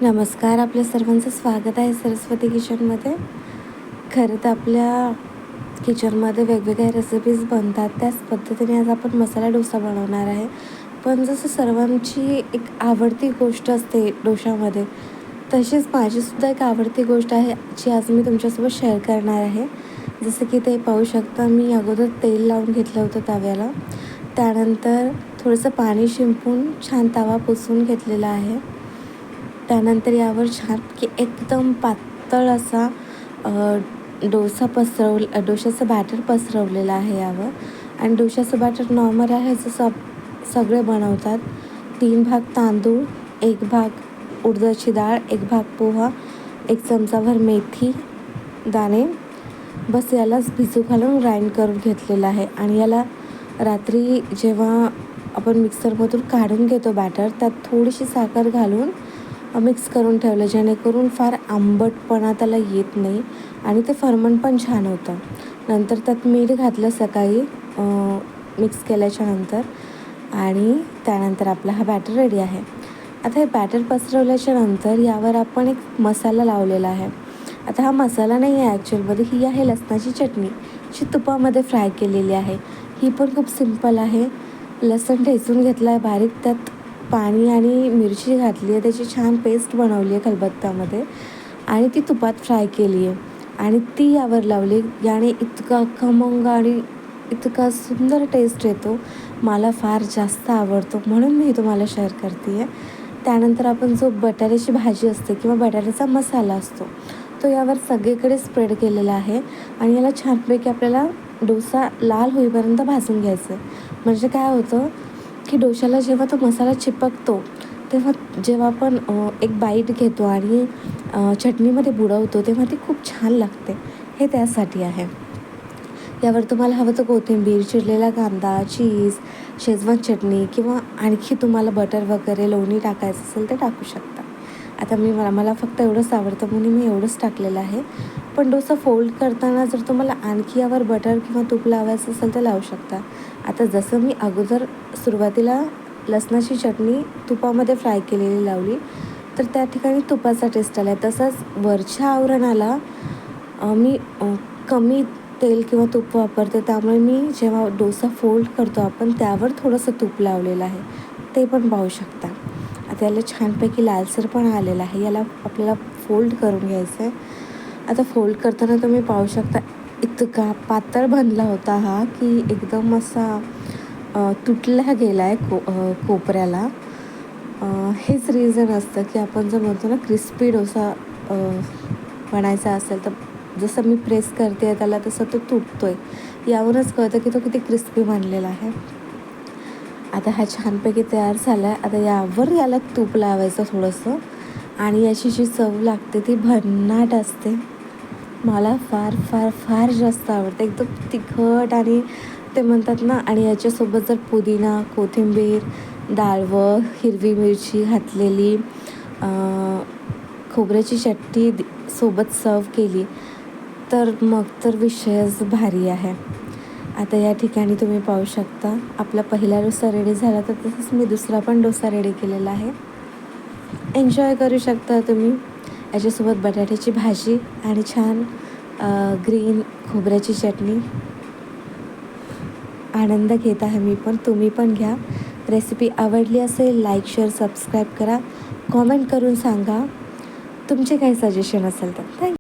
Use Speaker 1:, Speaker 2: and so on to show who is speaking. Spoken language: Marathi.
Speaker 1: नमस्कार. आपल्या सर्वांचं स्वागत आहे सरस्वती किचनमध्ये. खरं तर आपल्या किचनमध्ये वेगवेगळ्या रेसिपीज बनतात. त्याच पद्धतीने आज आपण मसाला डोसा बनवणार आहे. पण जसं सर्वांची एक आवडती गोष्ट असते डोशामध्ये, तशीच माझीसुद्धा एक आवडती गोष्ट आहे, जी आज मी तुमच्यासोबत शेअर करणार आहे. जसं की ते पाहू शकता, मी अगोदर तेल लावून घेतलं होतं तव्याला. त्यानंतर थोडंसं पाणी शिंपून छान तवा पुसून घेतलेला आहे. त्यानंतर यावर छान की एकदम पातळ असा डोशाचं बॅटर पसरवलेलं आहे यावर. आणि डोशाचं बॅटर नॉर्मल आहे जसं सगळे बनवतात. 3 भाग तांदूळ, 1 भाग उडदाची डाळ, 1 भाग पोहा, 1 चमचाभर मेथी दाणे, बस यालाच भिजू घालून ग्राइंड करून घेतलेलं आहे. आणि याला रात्री जेव्हा आपण मिक्सरमधून काढून घेतो बॅटर, त्यात थोडीशी साखर घालून मिक्स करून ठेवलं, जेणेकरून फार आंबटपणा त्याला येत नाही आणि ते फर्मंट पण छान होतं. नंतर त्यात मीठ घातलं सकाळी मिक्स केल्याच्या नंतर. आणि त्यानंतर आपला हा बॅटर रेडी आहे. आता हे बॅटर पसरवल्याच्या नंतर यावर आपण एक मसाला लावलेला आहे. आता हा मसाला नाही आहे ॲक्च्युअलमध्ये, ही आहे लसणाची चटणी, जी तुपामध्ये फ्राय केलेली आहे. ही पण खूप सिंपल आहे. लसूण ठेचून घेतला आहे बारीक, त्यात पाणी आणि मिरची घातली आहे, त्याची छान पेस्ट बनवली आहे खलबत्त्यामध्ये आणि ती तुपात फ्राय केली आहे आणि ती यावर लावली. याने इतका खमंग आणि इतका सुंदर टेस्ट येतो. मला फार जास्त आवडतो, म्हणून मी तुम्हाला शेअर करते आहे. त्यानंतर आपण जो बटाट्याची भाजी असते किंवा बटाट्याचा मसाला असतो, तो यावर सगळीकडे स्प्रेड केलेला आहे. आणि याला छानपैकी आपल्याला डोसा लाल होईपर्यंत भाजून घ्यायचं आहे. म्हणजे काय होतं की डोशाला जेव्हा तो मसाला चिपकतो, तेव्हा जेव्हा आपण एक बाईट घेतो आणि चटणीमध्ये बुडवतो, तेव्हा ती खूप छान लागते. हे त्यासाठी आहे. यावर तुम्हाला हवं तर कोथिंबीर, चिरलेला कांदा, चीज, शेजवान चटणी किंवा आणखी तुम्हाला बटर वगैरे लोणी टाकायचं असेल तर टाकू शकता. आता मला फक्त एवढंच आवडतं म्हणून मी एवढंच टाकलेलं आहे. पण डोसा फोल्ड करताना जर तुम्हाला आणखी यावर बटर किंवा तूप लावायचं असेल तर लावू शकता. आता जसं मी अगोदर सुरुवातीला लसणाची चटणी तुपामध्ये फ्राय केलेली लावली, तर त्या ठिकाणी तुपाचा टेस्ट आला आहे. तसंच वरच्या आवरणाला मी कमी तेल किंवा तूप वापरते, त्यामुळे मी जेव्हा डोसा फोल्ड करतो आपण, त्यावर थोडंसं तूप लावलेलं आहे, ते पण पाहू शकता. आता याला छानपैकी लालसर पण आलेला आहे. याला आपल्याला फोल्ड करून घ्यायचं आहे. आता फोल्ड करताना तुम्ही पाहू शकता, इतका पातळ बनला होता हा की एकदम असा तुटला गेला आहे कोपऱ्याला. हेच रिझन असतं की आपण जर म्हणतो ना क्रिस्पी डोसा बनायचा असेल, तर जसं मी प्रेस करते त्याला तसं तो तुटतो आहे. यावरूनच कळतं की तो किती क्रिस्पी बनलेला आहे. आता हा छानपैकी तयार झाला आहे. आता याला तूप लावायचं थोडंसं आणि याची जी चव लागते ती भन्नाट असते. मला फार फार फार जास्त आवडते. एकदम तिखट आणि ते म्हणतात ना, आणि याच्यासोबत जर पुदिना, कोथिंबीर, डाळवं, हिरवी मिरची घातलेली खोबऱ्याची चटणी सोबत सर्व केली, तर मग तर विषयच भारी आहे. आता या ठिकाणी तुम्ही पाहू शकता, आपला पहिला डोसा रेडी झाला, तर तसंच मी दुसरा पण डोसा रेडी केलेला आहे. एन्जॉय करू शकता तुम्ही. याच्यासोबत बटाट्याची भाजी आणि छान ग्रीन खोबऱ्याची चटणी. आनंद घेत आहे मी पण, तुम्ही पण घ्या. रेसिपी आवडली असेल लाईक, शेअर, सबस्क्राईब करा. कॉमेंट करून सांगा तुमचे काही सजेशन असेल तर. थँक्यू.